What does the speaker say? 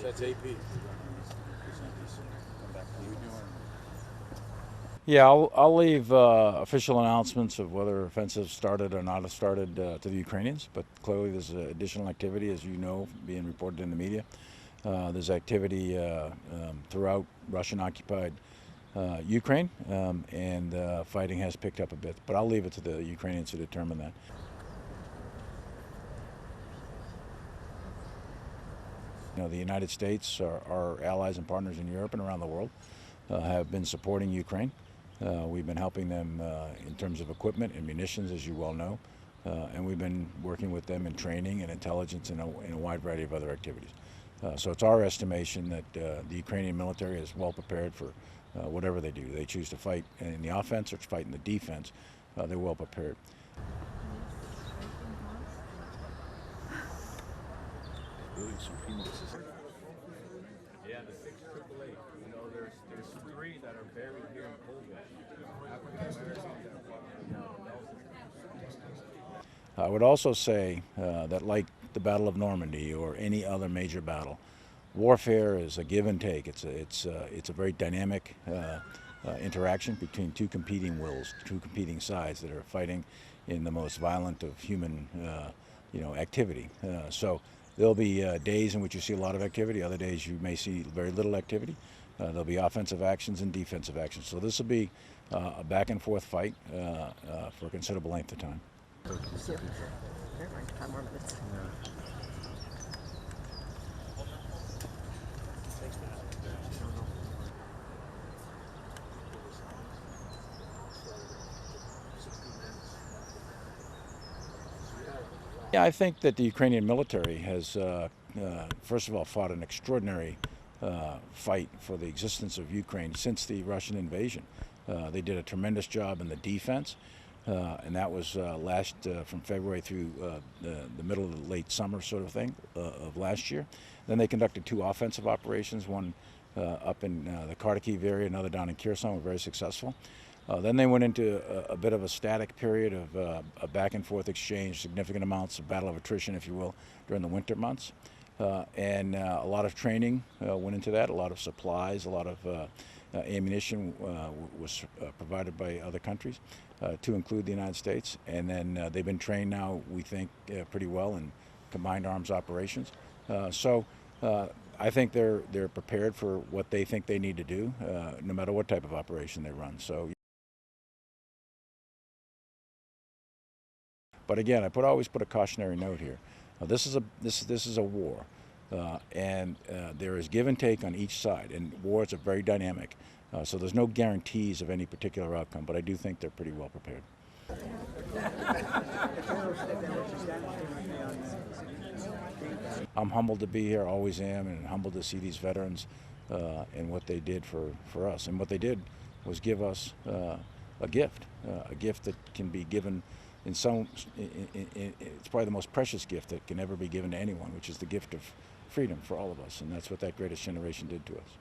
That's AP. Yeah, I'll leave official announcements of whether offensives started or not started to the Ukrainians, but clearly there's additional activity, as you know, being reported in the media. There's activity throughout Russian-occupied Ukraine, and fighting has picked up a bit, but I'll leave it to the Ukrainians to determine that. You know, the United States, our allies and partners in Europe and around the world, have been supporting Ukraine. We've been helping them in terms of equipment and munitions, as you well know, and we've been working with them in training and intelligence and in a wide variety of other activities. So it's our estimation that the Ukrainian military is well prepared for whatever they do. They choose to fight in the offense or to fight in the defense. They're well prepared. Yeah, the 6 AAA. You know, there's 3 that are buried here in Colleville. I would also say that, like the Battle of Normandy or any other major battle, warfare is a give and take. It's a very dynamic interaction between two competing wills, two competing sides that are fighting in the most violent of human activity. So there'll be days in which you see a lot of activity, other days you may see very little activity. There'll be offensive actions and defensive actions. So this will be a back and forth fight for a considerable length of time. Yeah, I think that the Ukrainian military has, first of all, fought an extraordinary fight for the existence of Ukraine since the Russian invasion. They did a tremendous job in the defense, and that was from February through the middle of the late summer sort of thing of last year. Then they conducted 2 offensive operations, one up in the Kharkiv area, another down in Kherson, were very successful. Then they went into a bit of a static period of a back and forth exchange, significant amounts of battle of attrition, if you will, during the winter months. And a lot of training went into that, a lot of supplies, a lot of ammunition was provided by other countries, to include the United States. And then they've been trained now, we think, pretty well in combined arms operations. So I think they're prepared for what they think they need to do, no matter what type of operation they run. So. But again, I always put a cautionary note here. This is a war, and there is give and take on each side, and wars are very dynamic. So there's no guarantees of any particular outcome, but I do think they're pretty well prepared. I'm humbled to be here, always am, and humbled to see these veterans and what they did for us. And what they did was give us a gift that can be given. It's probably the most precious gift that can ever be given to anyone, which is the gift of freedom for all of us, and that's what that greatest generation did to us.